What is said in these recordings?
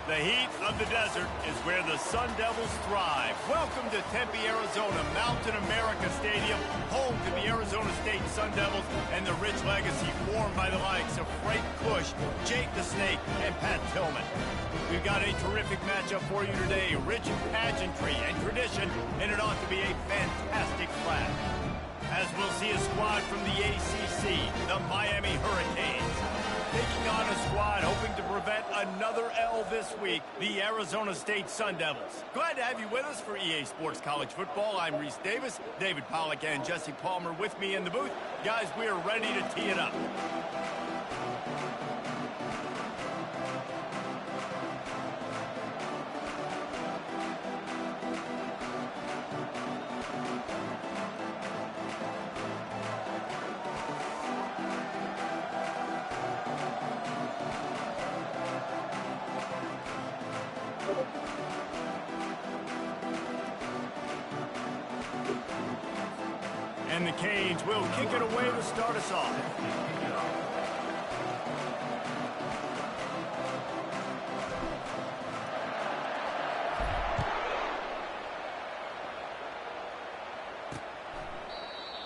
The heat of the desert is where the Sun Devils thrive. Welcome to Tempe, Arizona, Mountain America Stadium, home to the Arizona State Sun Devils and the rich legacy formed by the likes of Frank Bush, Jake the Snake, and Pat Tillman. We've got a terrific matchup for you today, rich in pageantry and tradition, and it ought to be a fantastic clash. As we'll see a squad from the ACC, the Miami Hurricanes, taking on a squad hoping to prevent another L this week, the Arizona State Sun Devils. Glad to have you with us for EA Sports College Football. I'm Reese Davis, David Pollack and Jesse Palmer with me in the booth. Guys, we are ready to tee it up. And the Canes will kick it away to start us off.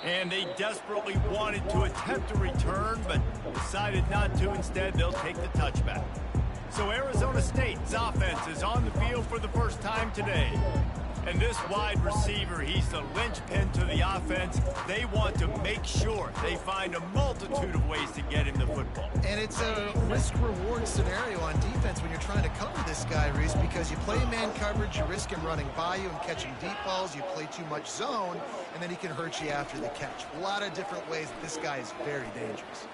And they desperately wanted to attempt a return, but decided not to. Instead, they'll take the touchback. So Arizona State's offense is on the field for the first time today. And this wide receiver, he's the linchpin to the offense. They want to make sure they find a multitude of ways to get him the football. And it's a risk-reward scenario on defense when you're trying to cover this guy, Reese, because you play man coverage, you risk him running by you and catching deep balls. You play too much zone, and then he can hurt you after the catch. A lot of different ways that this guy is very dangerous.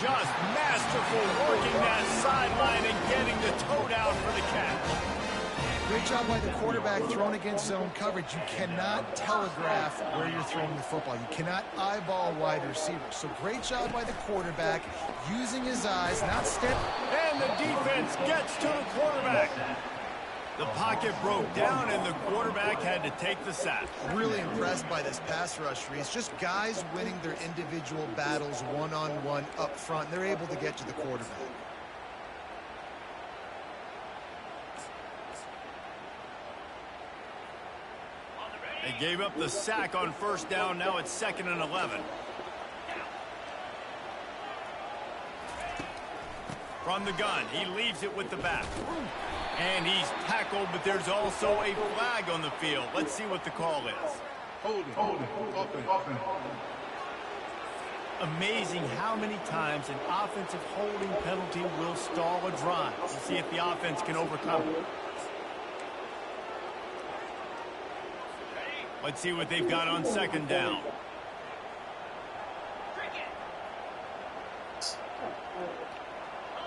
Just masterful working that sideline and getting the toe down for the catch. Great job by the quarterback thrown against zone coverage. You cannot telegraph where you're throwing the football. You cannot eyeball wide receivers. So great job by the quarterback using his eyes, not step. And the defense gets to the quarterback. The pocket broke down and the quarterback had to take the sack. Really impressed by this pass rush, Reese. Just guys winning their individual battles one-on-one up front. They're able to get to the quarterback. They gave up the sack on first down. Now it's 2nd and 11. From the gun, he leaves it with the back. And he's tackled, but there's also a flag on the field. Let's see what the call is. Holding, open. Amazing how many times an offensive holding penalty will stall a drive. We'll see if the offense can overcome it. Let's see what they've got on 2nd down.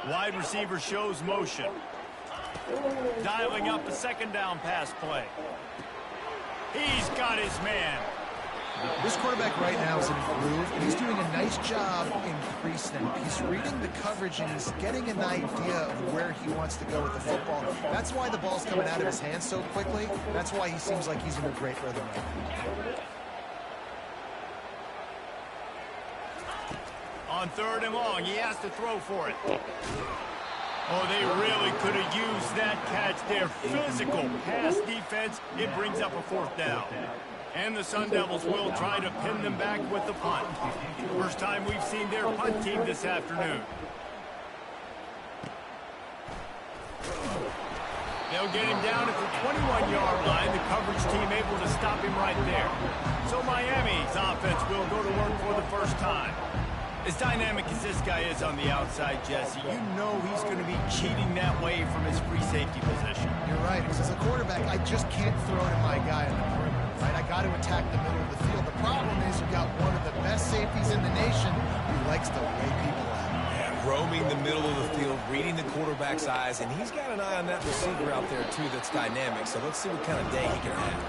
Wide receiver shows motion. Dialing up a 2nd down pass play. He's got his man. This quarterback right now is in a groove, and he's doing a nice job in pre-snap. He's reading the coverage, and he's getting an idea of where he wants to go with the football. That's why the ball's coming out of his hands so quickly. That's why he seems like he's in a great rhythm right now. On 3rd and long, he has to throw for it. Oh, they really could have used that catch there. Physical pass defense. It brings up a 4th down. And the Sun Devils will try to pin them back with the punt. First time we've seen their punt team this afternoon. They'll get him down at the 21-yard line. The coverage team able to stop him right there. So Miami's offense will go to work for the first time. As dynamic as this guy is on the outside, Jesse, you know he's going to be cheating that way from his free safety position. You're right, because as a quarterback, I just can't throw to my guy on the perimeter. Right? I got to attack the middle of the field. The problem is you've got one of the best safeties in the nation who likes to lay people out. Yeah, roaming the middle of the field, reading the quarterback's eyes, and he's got an eye on that receiver out there, too, that's dynamic. So let's see what kind of day he can have.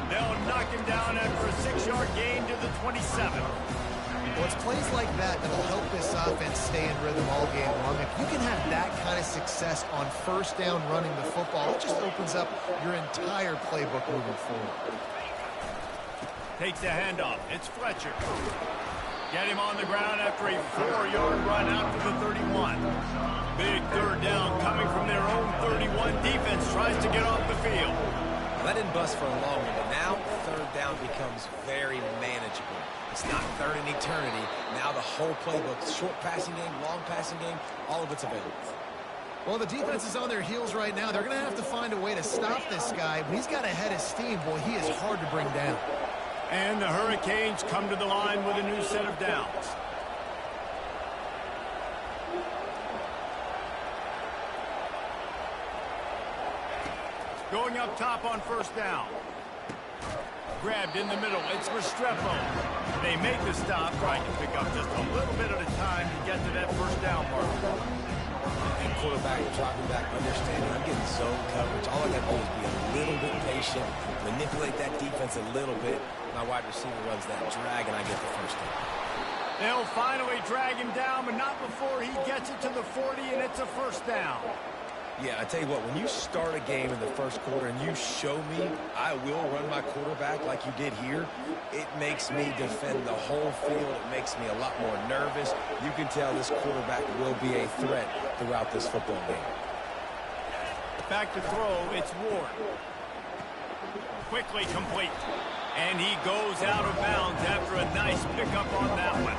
They'll knock him down after a 6-yard gain to the 27. Well, it's plays like that that'll help this offense stay in rhythm all game long. If you can have that kind of success on first down running the football, it just opens up your entire playbook moving forward. Takes a handoff. It's Fletcher. Get him on the ground after a 4-yard run out to the 31. Big 3rd down coming 1, defense tries to get off the field. Well, that didn't bust for a long one, but now third down becomes very manageable. It's not third in eternity. Now the whole playbook, short passing game, long passing game, all of it's available. Well, the defense is on their heels right now. They're going to have to find a way to stop this guy. When he's got a head of steam, boy, he is hard to bring down. And the Hurricanes come to the line with a new set of downs. Going up top on first down. Grabbed in the middle. It's Restrepo. They make the stop, trying to pick up just a little bit at a time to get to that first down mark. And quarterback dropping back, understanding I'm getting zone coverage. All I got to do is be a little bit patient, manipulate that defense a little bit. My wide receiver runs that drag, and I get the first down. They'll finally drag him down, but not before he gets it to the 40, and it's a first down. Yeah, I tell you what, when you start a game in the first quarter and you show me I will run my quarterback like you did here, it makes me defend the whole field. It makes me a lot more nervous. You can tell this quarterback will be a threat throughout this football game. Back to throw, it's Ward. Quickly complete. And he goes out of bounds after a nice pickup on that one.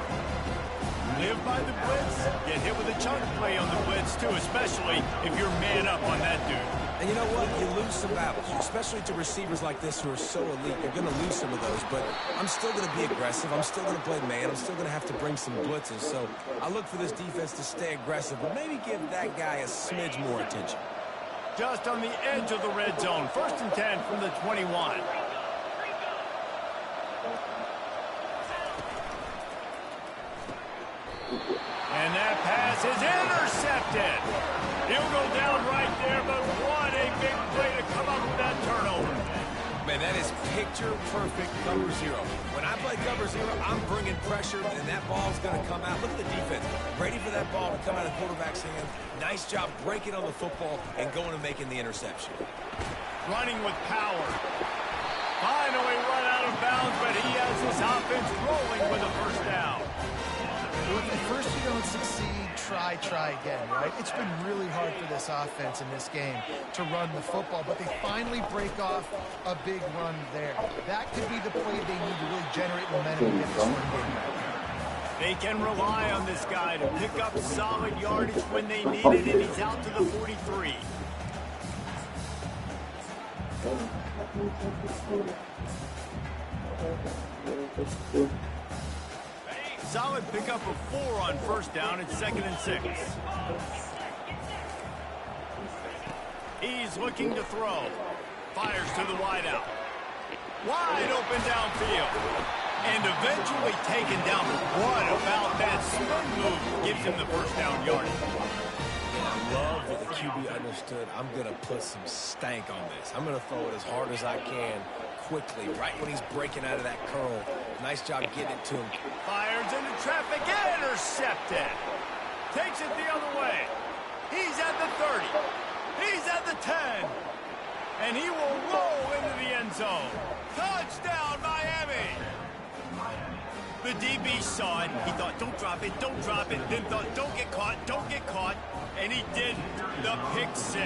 Live by the blitz, get hit with a chunk play on the blitz too, especially if you're man up on that dude. And you know what? You lose some battles, especially to receivers like this who are so elite. You're going to lose some of those, but I'm still going to be aggressive. I'm still going to play man. I'm still going to have to bring some blitzes. So I look for this defense to stay aggressive, but maybe give that guy a smidge more attention. Just on the edge of the red zone, 1st and 10 from the 21. And that pass is intercepted. He'll go down right there, but what a big play to come up with that turnover. Man, that is picture-perfect cover zero. When I play cover zero, I'm bringing pressure, and that ball's going to come out. Look at the defense. Ready for that ball to come out of the quarterback's hand. Nice job breaking on the football and going and making the interception. Running with power. Finally run out of bounds, but he has his offense rolling with a first down. Well, if at first you don't succeed, try again, right? It's been really hard for this offense in this game to run the football, but they finally break off a big run there. That could be the play they need to really generate momentum and get this run game back. They can rely on this guy to pick up solid yardage when they need it, and he's out to the 43. Solid pickup of 4 on first down. It's 2nd and 6. He's looking to throw. Fires to the wideout. Wide open downfield. And eventually taken down. What about that spin move gives him the first down yardage? I love that the QB understood I'm going to put some stank on this. I'm going to throw it as hard as I can quickly, right when he's breaking out of that curl. Nice job getting it to him. Fires into traffic, intercepted. Takes it the other way. He's at the 30. He's at the 10. And he will roll into the end zone. Touchdown, Miami. The DB saw it. He thought, don't drop it, don't drop it. Then thought, don't get caught, don't get caught. And he didn't. The pick 6.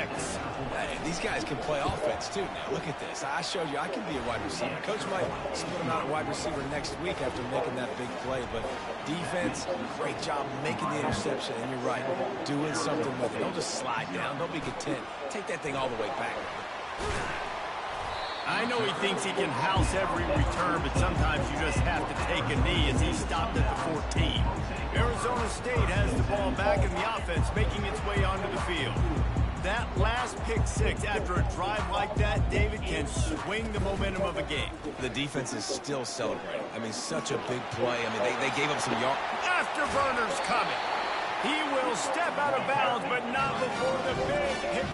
Hey, these guys can play offense, too. Now, look at this. I showed you I can be a wide receiver. Coach might split him out at wide receiver next week after making that big play. But defense, great job making the interception. And you're right, doing something with it. Don't just slide down. Don't be content. Take that thing all the way back. I know he thinks he can house every return, but sometimes you just have to take a knee as he stopped at the 14. Arizona State has the ball back in the offense, making its way onto the field. That last pick 6 after a drive like that, David, can swing the momentum of a game. The defense is still celebrating. I mean, such a big play. I mean, they gave up some yards. Afterburner's coming. He will step out of bounds, but not before the big hit.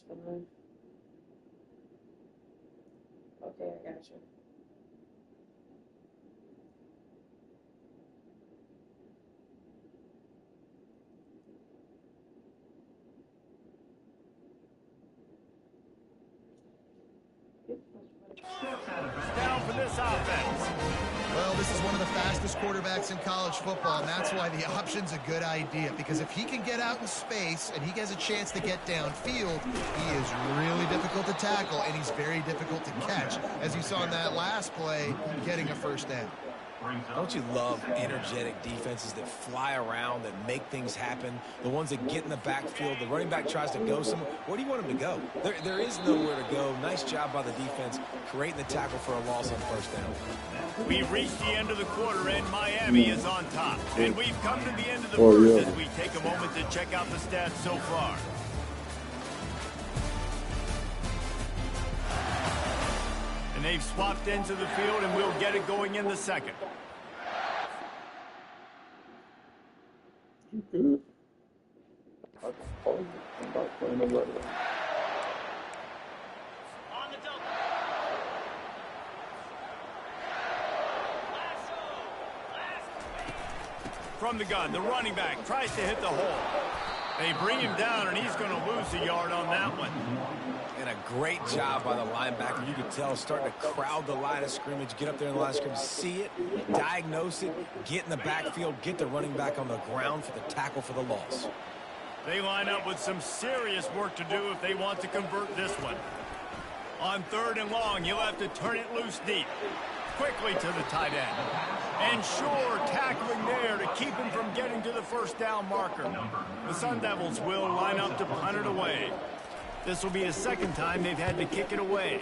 Fine. Okay, I got you. Down for this this offense. Well, this is one of the fastest quarterbacks in college football, and that's why the option's a good idea. Because if he can get out in space and he has a chance to get downfield, he is really difficult to tackle, and he's very difficult to catch. As you saw in that last play, getting a first down. Don't you love energetic defenses that fly around, that make things happen? The ones that get in the backfield, the running back tries to go somewhere. Where do you want him to go? There is nowhere to go. Nice job by the defense creating the tackle for a loss on first down. We've reached the end of the quarter, and Miami is on top. And we've come to the end of the first as we take a moment to check out the stats so far. And they've swapped into the field, and we'll get it going in the second. From the gun, the running back tries to hit the hole. They bring him down, and he's going to lose a yard on that one. And a great job by the linebacker. You could tell starting to crowd the line of scrimmage, get up there in the line of scrimmage, see it, diagnose it, get in the backfield, get the running back on the ground for the tackle for the loss. They line up with some serious work to do if they want to convert this one. On 3rd and long, you'll have to turn it loose deep. Quickly to the tight end. And sure, tackling there to keep him from getting to the first down marker. The Sun Devils will line up to punt it away. This will be the second time they've had to kick it away.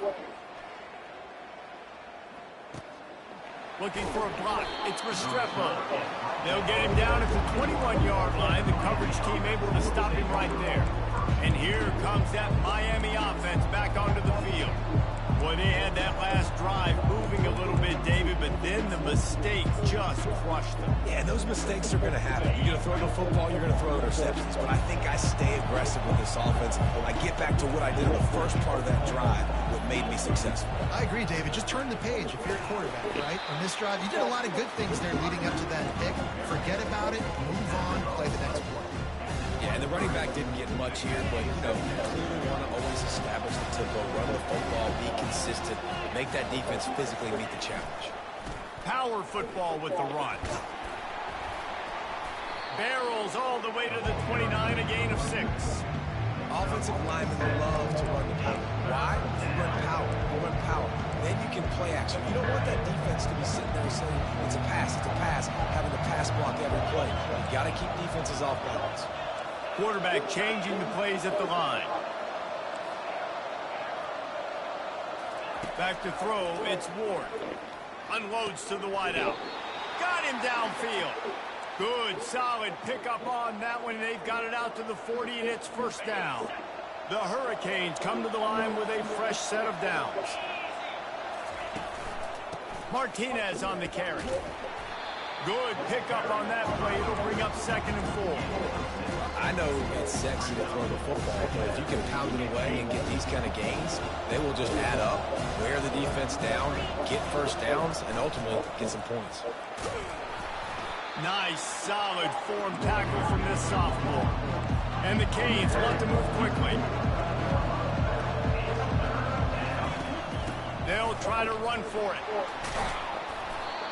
Looking for a block. It's Restrepo. They'll get him down at the 21-yard line. The coverage team able to stop him right there. And here comes that Miami offense back onto the field. Boy, they had that last drive moving a little bit, David, but then the mistake just crushed them. Yeah, those mistakes are going to happen. You're going to throw the football, you're going to throw interceptions. But I think I stay aggressive with this offense. I get back to what I did in the first part of that drive, what made me successful. I agree, David. Just turn the page if you're a quarterback, right? On this drive, you did a lot of good things there leading up to that pick. Forget about it, move on, play the next play. Yeah, and the running back didn't get much here, but, you know, you clearly want to always establish the tempo, run the football, be consistent, make that defense physically meet the challenge. Power football with the run. Barrels all the way to the 29, a gain of 6. Offensive linemen love to run the power. Why? You run power. You run power. Then you can play action. You don't want that defense to be sitting there saying, it's a pass, having to pass block every play. You got to keep defenses off balance. Quarterback changing the plays at the line. Back to throw, it's Ward. Unloads to the wideout. Got him downfield. Good, solid pickup on that one. They've got it out to the 40, and it's first down. The Hurricanes come to the line with a fresh set of downs. Martinez on the carry. Good pickup on that play. It'll bring up 2nd and 4. I know it's sexy to throw the football, but if you can pound it away and get these kind of gains, they will just add up, wear the defense down, get first downs, and ultimately get some points. Nice, solid form tackle from this sophomore. And the Canes want to move quickly. They'll try to run for it.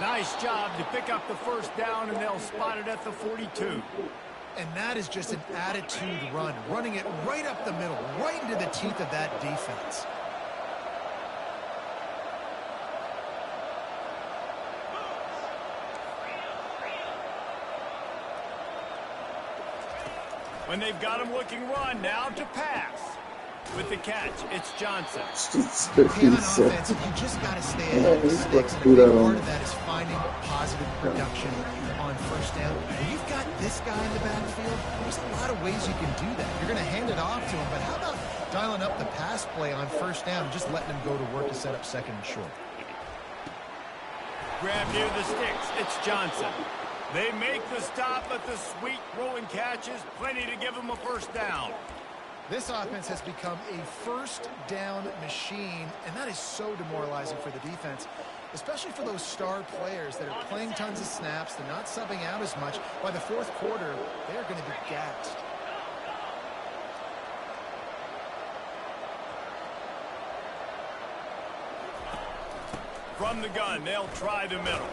Nice job to pick up the first down, and they'll spot it at the 42. And that is just an attitude run, running it right up the middle, right into the teeth of that defense. When they've got him looking run, now to pass. With the catch, it's Johnson. Hey, on offense, you just got to stay ahead of mistakes. And a big part of that is finding positive production on first down. When you've got this guy in the backfield, there's a lot of ways you can do that. You're going to hand it off to him, but how about dialing up the pass play on first down and just letting him go to work to set up 2nd and short? Grab near the sticks, it's Johnson. They make the stop, but the sweet rolling catch is plenty to give them a first down. This offense has become a first down machine, and that is so demoralizing for the defense, especially for those star players that are playing tons of snaps. They're not subbing out as much. By the 4th quarter, they're going to be gassed. From the gun, they'll try the middle.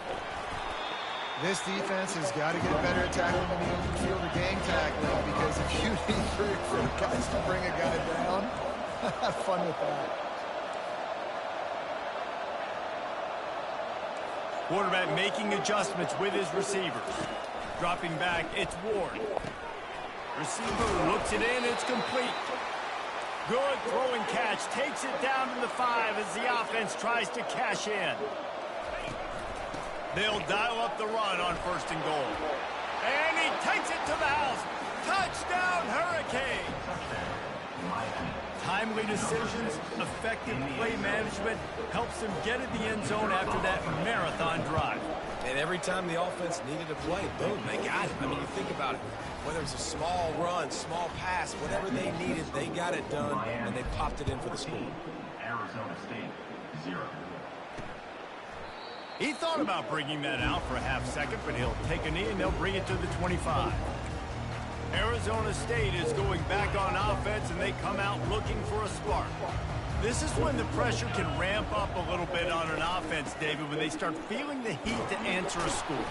This defense has got to get better at tackling in the open field or gang tackling, because if you need three or four guys to bring a guy down, have fun with that. Quarterback making adjustments with his receivers. Dropping back, it's Ward. Receiver looks it in, it's complete. Good throwing catch, takes it down to the 5 as the offense tries to cash in. They'll dial up the run on 1st and goal. And he takes it to the house. Touchdown, Hurricane! Timely decisions, effective play management helps them get in the end zone after that marathon drive. And every time the offense needed a play, boom, they got it. I mean, you think about it. Whether it's a small run, small pass, whatever they needed, they got it done, and they popped it in for the score. Arizona State, 0. He thought about bringing that out for a half second, but he'll take a knee and they'll bring it to the 25. Arizona State is going back on offense, and they come out looking for a spark. This is when the pressure can ramp up a little bit on an offense, David, when they start feeling the heat to answer a score.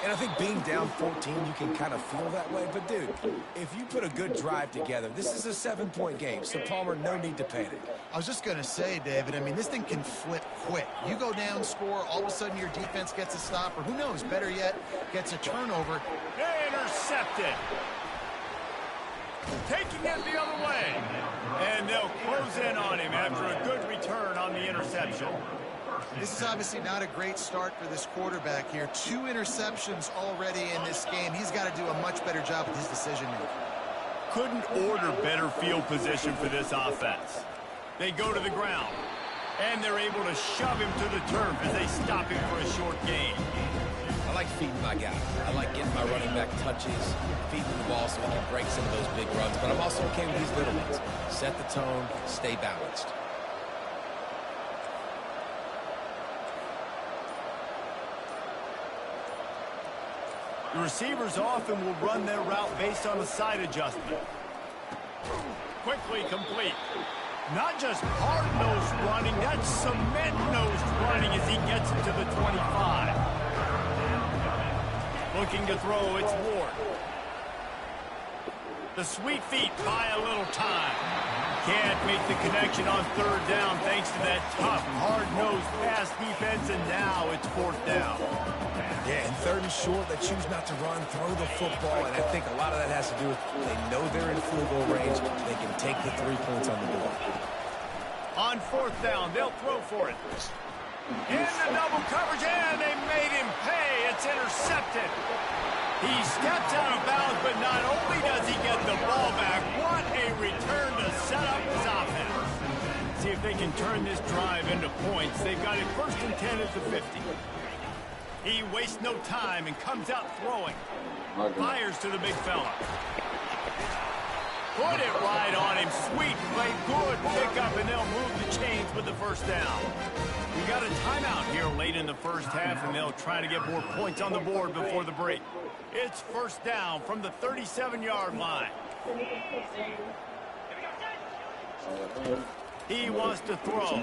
And I think being down 14, you can kind of feel that way. But, dude, if you put a good drive together, this is a 7-point game. So, Palmer, no need to panic. I was just going to say, David, I mean, this thing can flip quick. You go down, score, all of a sudden your defense gets a stop, or who knows, better yet, gets a turnover. Intercepted. Taking it the other way. And they'll close in on him after a good return on the interception. This is obviously not a great start for this quarterback here. 2 interceptions already in this game. He's got to do a much better job with his decision-making. Couldn't order better field position for this offense. They go to the ground, and they're able to shove him to the turf as they stop him for a short gain. I like feeding my guy. I like getting my running back touches, feeding the ball so he can break some of those big runs. But I'm also okay with these little ones. Set the tone, stay balanced. The receivers often will run their route based on a side adjustment. Quickly complete. Not just hard-nosed running, that's cement-nosed running as he gets it to the 25. Looking to throw, it's Ward. The sweet feet buy a little time. Can't make the connection on 3rd down thanks to that tough, hard-nosed pass defense, and now it's 4th down. Yeah, and 3rd and short, they choose not to run, throw the football, and I think a lot of that has to do with they know they're in field goal range. They can take the 3 points on the board. On 4th down, they'll throw for it. In the double coverage, and they made him pay. It's intercepted. He steps out of bounds, but not only does he get the ball back, what a return to set up his offense. See if they can turn this drive into points. They've got it 1st and 10 at the 50. He wastes no time and comes out throwing. Fires to the big fella. Put it right on him. Sweet play, good pickup, and they'll move the chains with the 1st down. We got a timeout here late in the 1st half, and they'll try to get more points on the board before the break. It's 1st down from the 37-yard line. He wants to throw.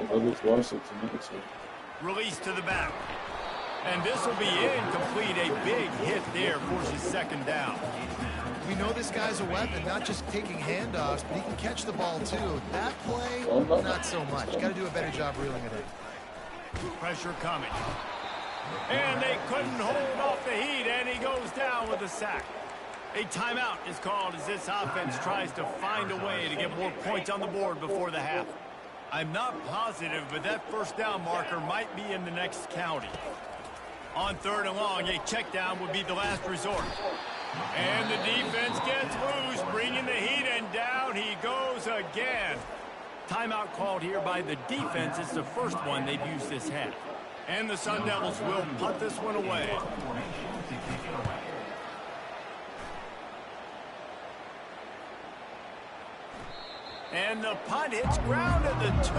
Release to the back. And this will be incomplete. A big hit there forces 2nd down. We know this guy's a weapon, not just taking handoffs, but he can catch the ball too. That play, not so much. Got to do a better job reeling it in. Pressure coming. And they couldn't hold off the heat, and he goes down with a sack. A timeout is called as this offense tries to find a way to get more points on the board before the half. I'm not positive, but that 1st down marker might be in the next county. On 3rd and long, a check down would be the last resort. And the defense gets loose, bringing the heat, and down he goes again. Timeout called here by the defense. It's the first one they've used this half. And the Sun Devils will punt this one away. And the punt hits ground at the 2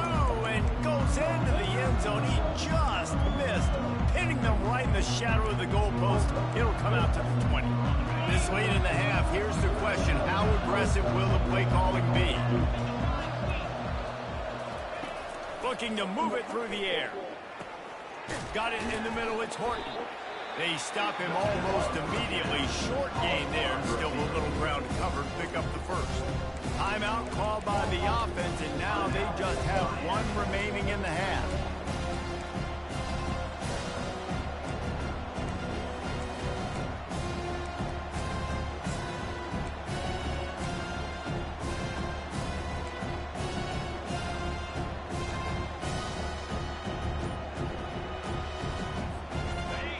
and goes into the end zone. He just missed, hitting them right in the shadow of the goalpost. It'll come out to the 20. This late in the half, here's the question. How aggressive will the play calling be? Looking to move it through the air. Got it in the middle, it's Horton. They stop him almost immediately. Short gain there, and still a little ground to cover to pick up the first. Timeout called by the offense, and now they just have one remaining in the half.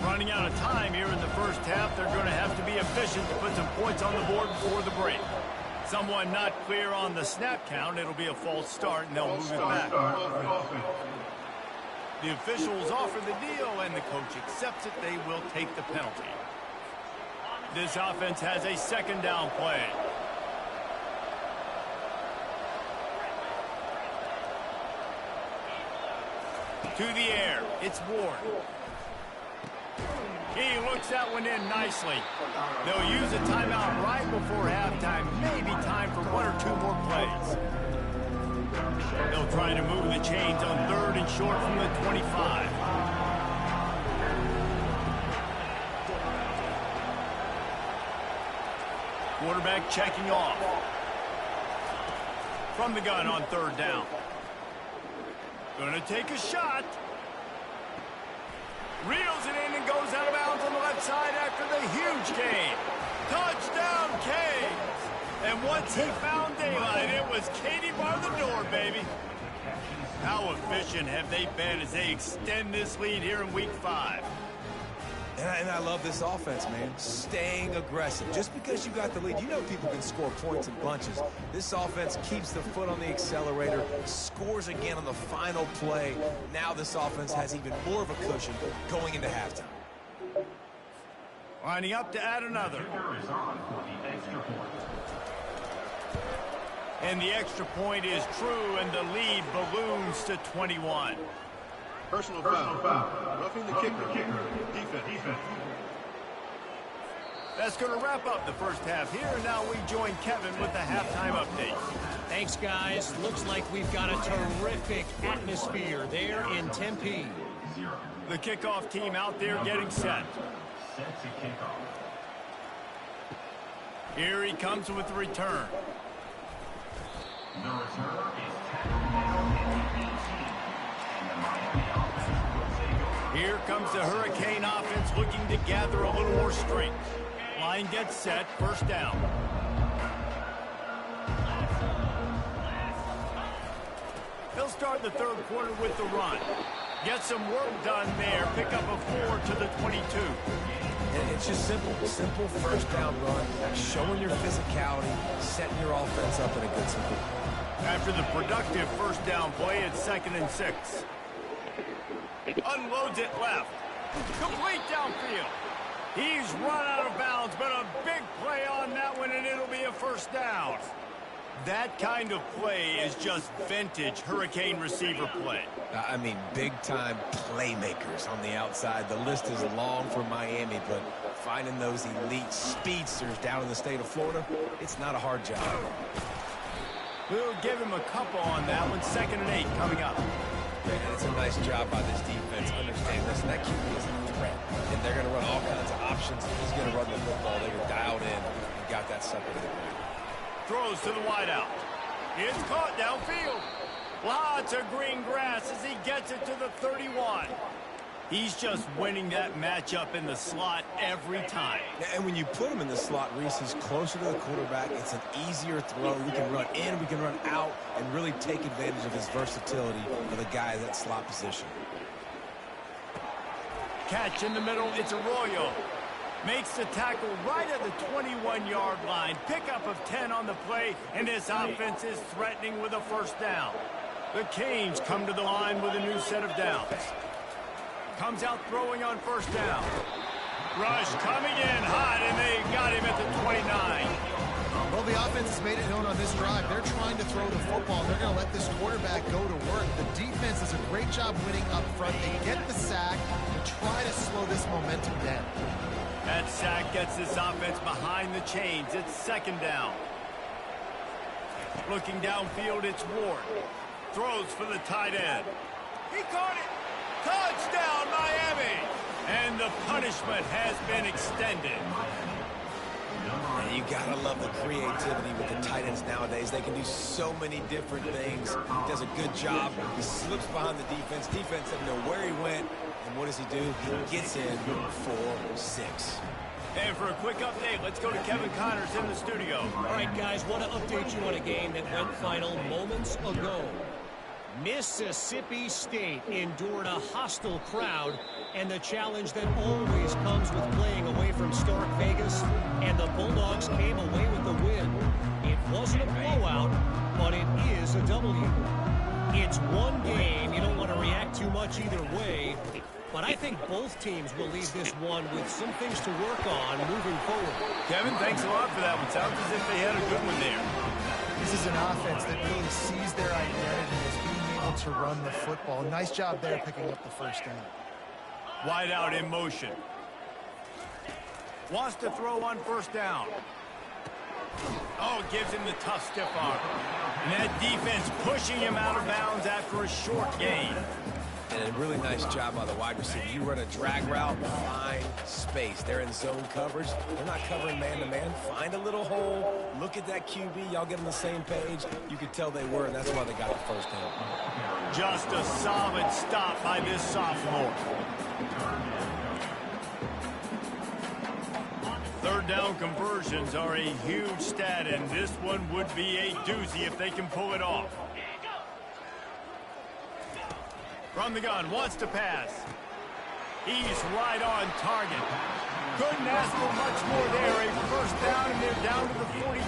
Running out of time here in the first half. They're going to have to be efficient to put some points on the board before the break. Someone not clear on the snap count. It'll be a false start, and they'll move it back. The officials offer the deal, and the coach accepts it. They will take the penalty. This offense has a second down play. To the air. It's Ward. He looks that one in nicely. They'll use a timeout right before halftime. Maybe time for one or two more plays. They'll try to move the chains on 3rd and short from the 25. Quarterback checking off. From the gun on 3rd down. Gonna take a shot. Reels it in and goes out of bounds on the left side after the huge gain. Touchdown, Canes! And once he found daylight, it was Katie bar the door, baby. How efficient have they been as they extend this lead here in Week 5? And I love this offense, man. Staying aggressive. Just because you got the lead, you know people can score points in bunches. This offense keeps the foot on the accelerator, scores again on the final play. Now this offense has even more of a cushion going into halftime. Lining up to add another. Is on for the extra point. And the extra point is true, and the lead balloons to 21. Personal foul. Roughing the kicker. Defense. That's going to wrap up the first half here, and now we join Kevin with the halftime update. Thanks, guys. Looks like we've got a terrific atmosphere there in Tempe. The kickoff team out there getting set. Set to kickoff. Here he comes with the return. The return is tackled down at the 18. And the Miami offense will take over. Here comes the Hurricane offense looking to gather a little more strength. Line gets set, first down. They'll start the third quarter with the run. Get some work done there. Pick up a 4 to the 22. And it's just simple first down run, showing your physicality, setting your offense up in a good simple. After the productive first down play, it's 2nd and 6. Unloads it left. Complete downfield. He's run out of bounds, but a big play on that one, and it'll be a first down. That kind of play is just vintage Hurricane receiver play. I mean, big-time playmakers on the outside. The list is long for Miami, but finding those elite speedsters down in the state of Florida, it's not a hard job. We'll give him a couple on that one. 2nd and 8 coming up. And it's a nice job by this defense. Understand this, that QB is a threat. And they're going to run all kinds of options. He's going to run the football. They were dialed in and got that sucker to the ground. Throws to the wideout. It's caught downfield. Lots of green grass as he gets it to the 31. He's just winning that matchup in the slot every time. And when you put him in the slot, Reese, he's closer to the quarterback. It's an easier throw. We can run in, we can run out, and really take advantage of his versatility for the guy in that slot position. Catch in the middle, it's Arroyo. Makes the tackle right at the 21-yard line. Pickup of 10 on the play, and this offense is threatening with a first down. The Canes come to the line with a new set of downs. Comes out throwing on first down. Rush coming in hot, and they got him at the 29. Well, the offense has made it known on this drive. They're trying to throw the football. They're going to let this quarterback go to work. The defense does a great job winning up front. They get the sack to try to slow this momentum down. That sack gets this offense behind the chains. It's 2nd down. Looking downfield, it's Ward. Throws for the tight end. He caught it. Touchdown, And the punishment has been extended. And you gotta love the creativity with the tight ends nowadays. They can do so many different things. He does a good job. He slips behind the defense. Defense doesn't know where he went. And what does he do? He gets in for 6. And for a quick update, let's go to Kevin Connors in the studio. All right, guys, want to update you on a game that went final moments ago. Mississippi State endured a hostile crowd and the challenge that always comes with playing away from Stark Vegas, and the Bulldogs came away with the win. It wasn't a blowout, but it is a W. It's one game. You don't want to react too much either way, but I think both teams will leave this one with some things to work on moving forward. Kevin, thanks a lot for that one. Sounds as if they had a good one there. This is an offense that really sees their identity as being able to run the football. Nice job there picking up the first down. Wide out in motion. Wants to throw on first down. Oh, gives him the tough stiff arm. And that defense pushing him out of bounds after a short gain. And a really nice job by the wide receiver. You run a drag route, find space. They're in zone coverage. They're not covering man-to-man. Find a little hole. Look at that QB. Y'all get on the same page. You could tell they were, and that's why they got the first down. Just a solid stop by this sophomore. Third down conversions are a huge stat, and this one would be a doozy if they can pull it off. From the gun, wants to pass. He's right on target. Couldn't ask for much more there. A first down, and they're down to the 42.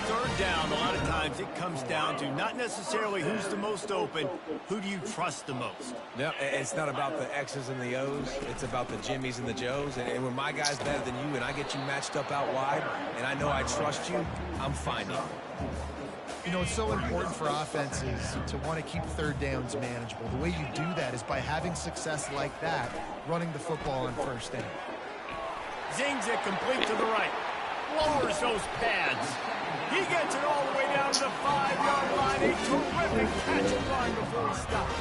Third down, a lot of times it comes down to not necessarily who's the most open, who do you trust the most? No, it's not about the X's and the O's. It's about the Jimmies and the Joes. And when my guy's better than you and I get you matched up out wide and I know I trust you, I'm finding you. You know, it's so important for offenses to want to keep third downs manageable. The way you do that is by having success like that, running the football on first down. Zings it complete to the right. Lowers those pads. He gets it all the way down to the 5-yard line. A terrific catch and run before he stops.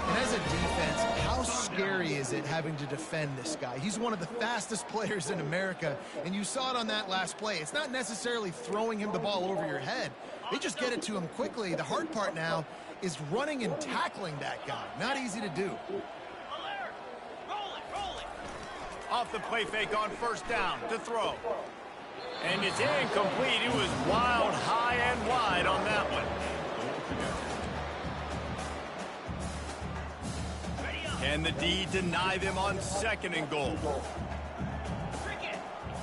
And as a defense, how scary is it having to defend this guy? He's one of the fastest players in America, and you saw it on that last play. It's not necessarily throwing him the ball over your head. They just get it to him quickly. The hard part now is running and tackling that guy. Not easy to do. Off the play fake on first down to throw. And it's incomplete. It was wild, high and wide on that one. Can the D deny them on second and goal?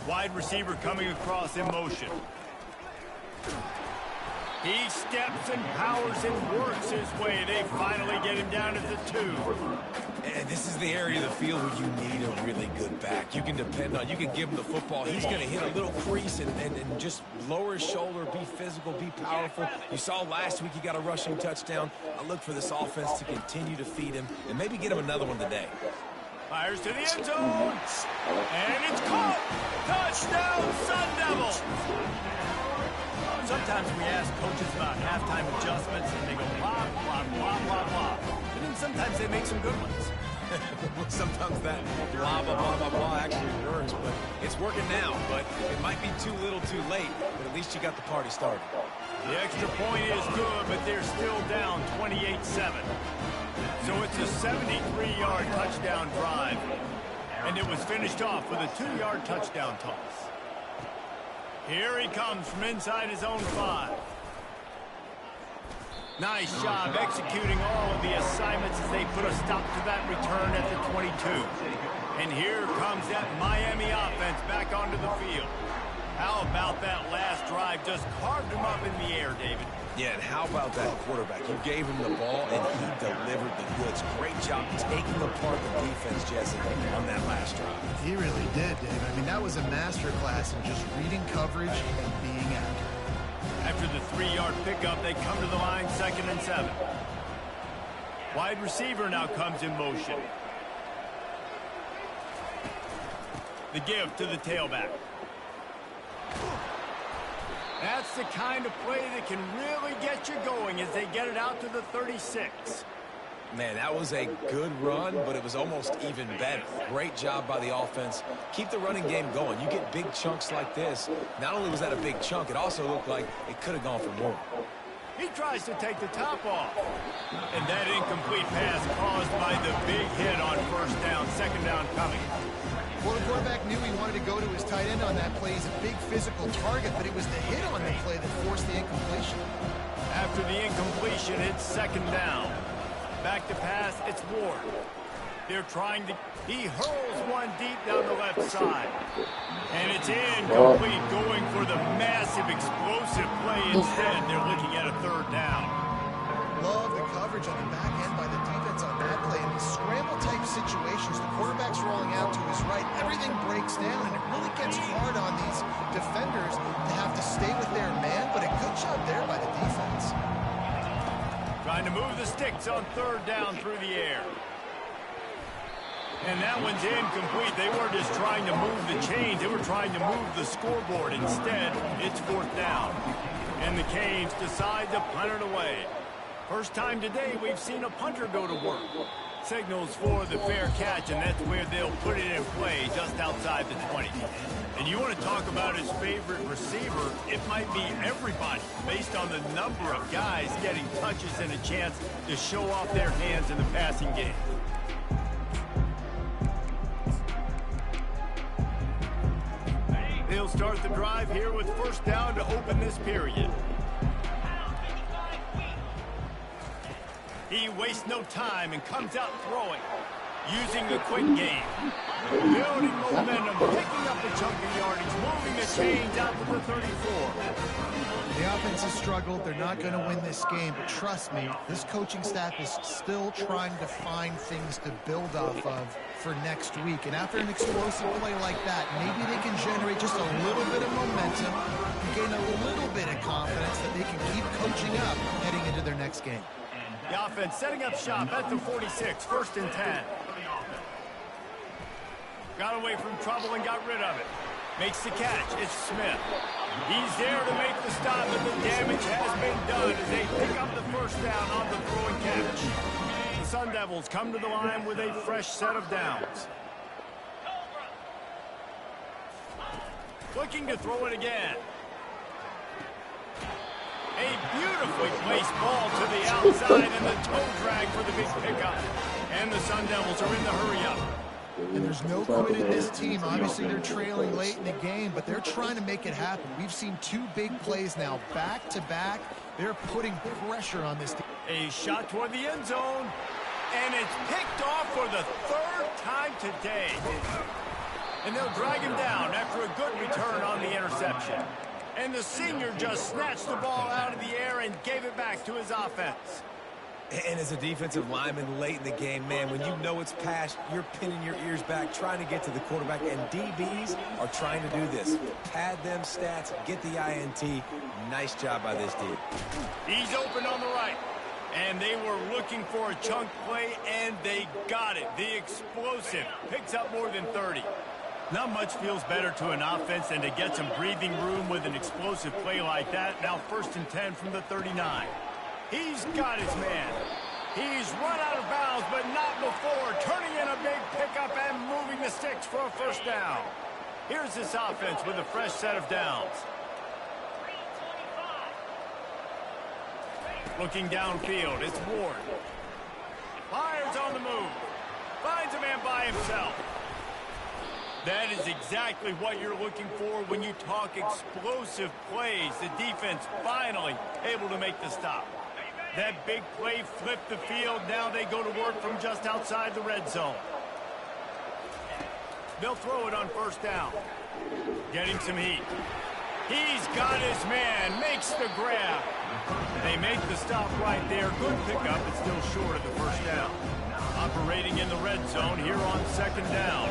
Wide receiver coming across in motion. He steps and powers and works his way. They finally get him down at the 2. And this is the area of the field where you need a really good back. You can depend on, you can give him the football. He's going to hit a little crease and just lower his shoulder, be physical, be powerful. You saw last week he got a rushing touchdown. I look for this offense to continue to feed him and maybe get him another one today. Fires to the end zone. And it's caught. Touchdown, Sun Devils. Sometimes we ask coaches about halftime adjustments, and they go blah, blah, blah, blah, blah. And then sometimes they make some good ones. Sometimes that blah, blah, blah, blah, blah actually works, but it's working now. But it might be too little too late, but at least you got the party started. The extra point is good, but they're still down 28-7. So it's a 73-yard touchdown drive. And it was finished off with a 2-yard touchdown toss. Here he comes from inside his own 5. Nice job executing all of the assignments as they put a stop to that return at the 22. And here comes that Miami offense back onto the field. How about that last drive? Just carved him up in the air, David. Yeah, and how about that quarterback? You gave him the ball, and he delivered the goods. Great job taking apart the defense, Jesse, on that last drive. He really did, Dave. I mean, that was a masterclass in just reading coverage and being accurate. After the 3-yard pickup, they come to the line 2nd and 7. Wide receiver now comes in motion. The give to the tailback. That's the kind of play that can really get you going as they get it out to the 36. Man, that was a good run, but it was almost even better. Great job by the offense. Keep the running game going. You get big chunks like this. Not only was that a big chunk, it also looked like it could have gone for more. He tries to take the top off. And that incomplete pass caused by the big hit on first down, second down coming. Well, the quarterback knew he wanted to go to his tight end on that play. He's a big physical target, but it was the hit on the play that forced the incompletion. After the incompletion, it's second down. Back to pass, it's Ward. They're trying to... He hurls one deep down the left side. And it's incomplete, going for the massive explosive play instead. They're looking at a third down. Love the coverage on the back end by the defense on that play. In these scramble-type situations, the quarterback's rolling out to his right. Everything breaks down, and it really gets hard on these defenders to have to stay with their man, but a good job there by the defense. Trying to move the sticks on third down through the air. And that one's incomplete. They weren't just trying to move the chains. They were trying to move the scoreboard. Instead, it's fourth down. And the Canes decide to punt it away. First time today we've seen a punter go to work. Signals for the fair catch, and that's where they'll put it in play, just outside the 20. And you want to talk about his favorite receiver, it might be everybody, based on the number of guys getting touches and a chance to show off their hands in the passing game. They'll start the drive here with first down to open this period. He wastes no time and comes out throwing, using the quick game. Building momentum, picking up the chunk of yardage, moving the chains out to the 34. The offense has struggled. They're not going to win this game, but trust me, this coaching staff is still trying to find things to build off of for next week. And after an explosive play like that, maybe they can generate just a little bit of momentum and gain a little bit of confidence that they can keep coaching up heading into their next game. The offense setting up shop at the 46, first and 10. Got away from trouble and got rid of it. Makes the catch. It's Smith. He's there to make the stop, but the damage has been done as they pick up the first down on the throw and catch. The Sun Devils come to the line with a fresh set of downs. Looking to throw it again. A beautifully placed ball to the outside and the toe drag for the big pickup. And the Sun Devils are in the hurry-up. And there's no quit in this team. Obviously, they're trailing late in the game, but they're trying to make it happen. We've seen two big plays now, back-to-back. They're putting pressure on this team. A shot toward the end zone, and it's picked off for the third time today. And they'll drag him down after a good return on the interception. And the senior just snatched the ball out of the air and gave it back to his offense. And as a defensive lineman late in the game, man, when you know it's past, you're pinning your ears back, trying to get to the quarterback, and DBs are trying to do this. Pad them stats, get the INT. Nice job by this dude. He's open on the right, and they were looking for a chunk play, and they got it. The explosive picks up more than 30. Not much feels better to an offense than to get some breathing room with an explosive play like that. Now first and 10 from the 39. He's got his man. He's run out of bounds, but not before. Turning in a big pickup and moving the sticks for a first down. Here's this offense with a fresh set of downs. Looking downfield, it's Ward. Fires on the move. Finds a man by himself. That is exactly what you're looking for when you talk explosive plays. The defense finally able to make the stop. That big play flipped the field. Now they go to work from just outside the red zone. They'll throw it on first down. Getting some heat. He's got his man. Makes the grab. They make the stop right there. Good pickup. It's still short of the first down. Operating in the red zone here on second down.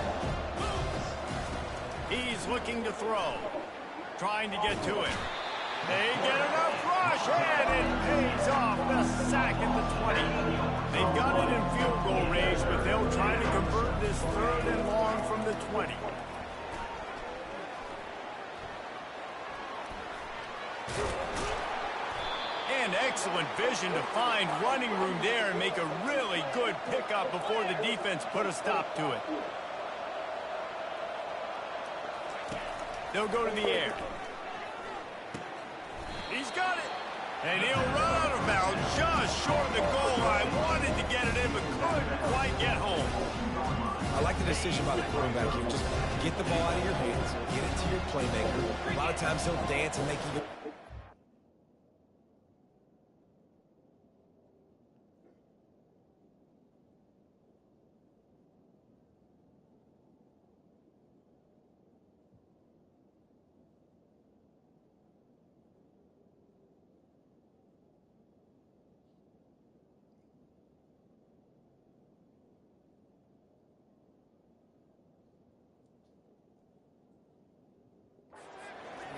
He's looking to throw. Trying to get to it. They get enough rush, and it pays off. The sack at the 20. They've got it in field goal range, but they'll try to convert this third and long from the 20. And Again, excellent vision to find running room there and make a really good pickup before the defense put a stop to it. They'll go to the air. He's got it. And he'll run out of bounds just short of the goal line. Wanted to get it in, but couldn't quite get home. I like the decision by the quarterback here. Just get the ball out of your hands, get it to your playmaker. A lot of times he'll dance and make you...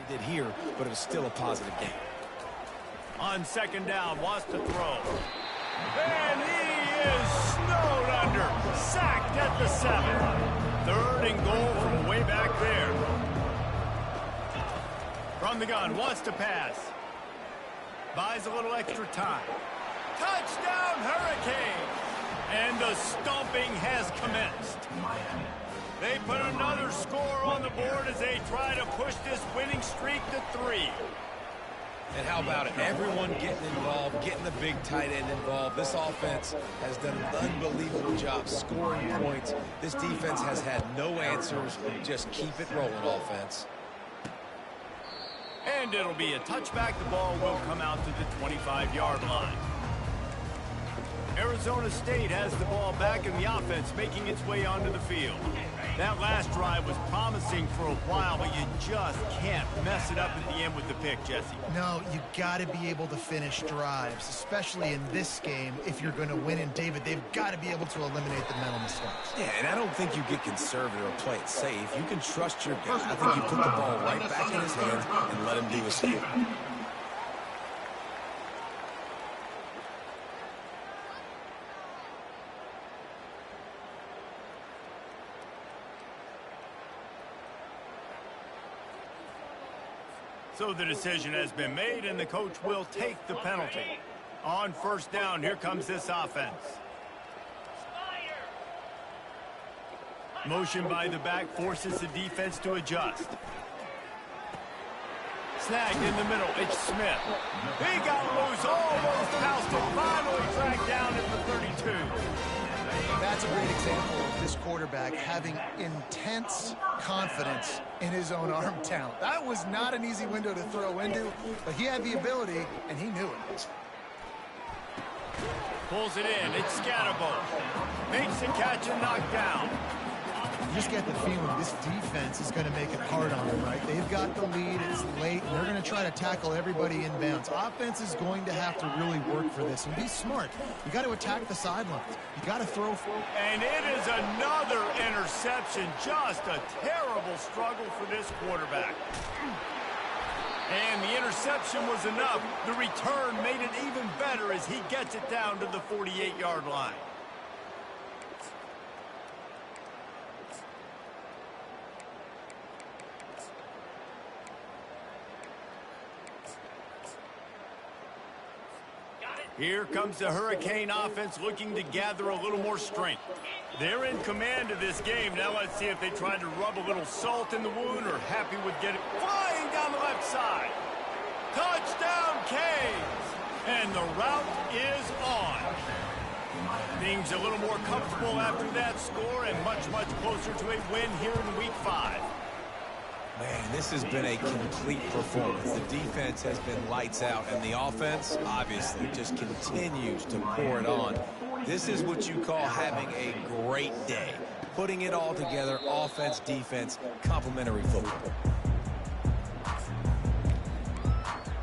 did here, but it was still a positive game. On second down, wants to throw. And he is snowed under. Sacked at the 7. 3rd and goal from way back there. From the gun, wants to pass. Buys a little extra time. Touchdown, Hurricane! And the stomping has commenced. They put another score on the board as they try to push this winning streak to 3. And how about it? Everyone getting involved, getting the big tight end involved. This offense has done an unbelievable job scoring points. This defense has had no answers. Just keep it rolling, offense. And it'll be a touchback. The ball will come out to the 25-yard line. Arizona State has the ball back in the offense, making its way onto the field. That last drive was promising for a while, but you just can't mess it up at the end with the pick, Jesse. No, you got to be able to finish drives, especially in this game. If you're going to win, and David, they've got to be able to eliminate the mental mistakes. Yeah, and I don't think you get conservative or play it safe. You can trust your guy. I think you put the ball right back in his hands and let him do his thing. So the decision has been made, and the coach will take the penalty. On first down, here comes this offense. Motion by the back forces the defense to adjust. Snagged in the middle, it's Smith. He got loose, almost housed it, finally tracked down at the 32. That's a great example of this quarterback having intense confidence in his own arm talent. That was not an easy window to throw into, but he had the ability, and he knew it. Pulls it in, it's Scatterbo. Makes the catch and knocked down. You just get the feeling this defense is going to make it hard on them, right? They've got the lead, it's late, and they're going to try to tackle everybody inbounds. Offense is going to have to really work for this and be smart. You got to attack the sidelines. You got to throw forward. And it is another interception. Just a terrible struggle for this quarterback. And the interception was enough. The return made it even better as he gets it down to the 48-yard line. Here comes the Hurricane offense looking to gather a little more strength. They're in command of this game. Now let's see if they try to rub a little salt in the wound or happy with getting flying down the left side. Touchdown, Canes! And the route is on. Things a little more comfortable after that score and much, much closer to a win here in Week 5. Man, this has been a complete performance. The defense has been lights out, and the offense, obviously, just continues to pour it on. This is what you call having a great day. Putting it all together, offense, defense, complementary football.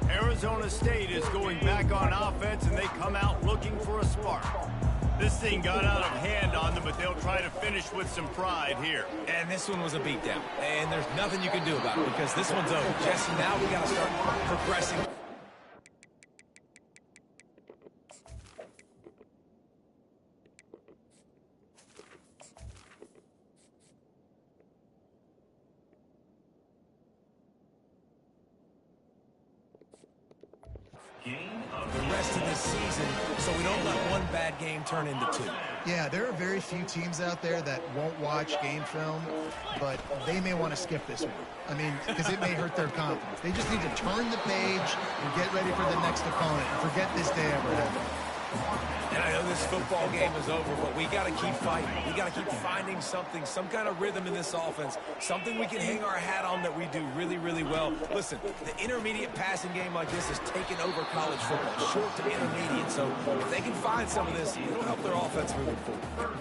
Arizona State is going back on offense, and they come out looking for a spark. This thing got out of hand on them, but they'll try to finish with some pride here. And this one was a beatdown. And there's nothing you can do about it because this one's over. Jesse, now we got to start progressing. Gain of rest of this season so we don't let one bad game turn into two. Yeah, there are very few teams out there that won't watch game film, but they may want to skip this one. I mean, because it may hurt their confidence. They just need to turn the page and get ready for the next opponent and forget this day ever happened. And I know this football game is over, but we got to keep fighting. We got to keep finding something, some kind of rhythm in this offense, something we can hang our hat on that we do really, really well. Listen, the intermediate passing game like this has taken over college football, short to intermediate. So if they can find some of this, it'll help their offense moving forward.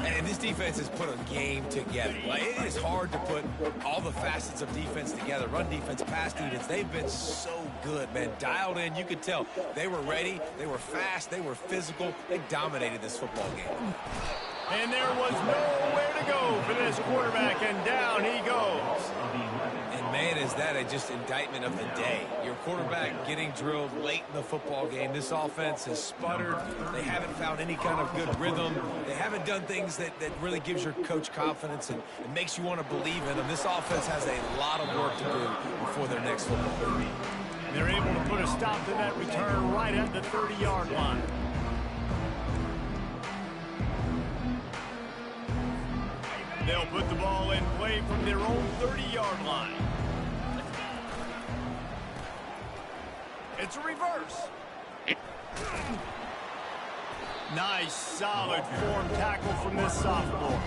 And this defense has put a game together. Like, it is hard to put all the facets of defense together. Run defense, pass defense. They've been so good, man. Dialed in. You could tell they were ready. They were fast. They were physical. They dominated this football game. And there was nowhere to go for this quarterback, and down he goes. And, man, is that just indictment of the day. Your quarterback getting drilled late in the football game. This offense has sputtered. They haven't found any kind of good rhythm. They haven't done things that really gives your coach confidence and makes you want to believe in them. This offense has a lot of work to do before their next football game. And they're able to put a stop to that return right at the 30-yard line. They'll put the ball in play from their own 30-yard line. It's a reverse. Nice, solid form tackle from this sophomore.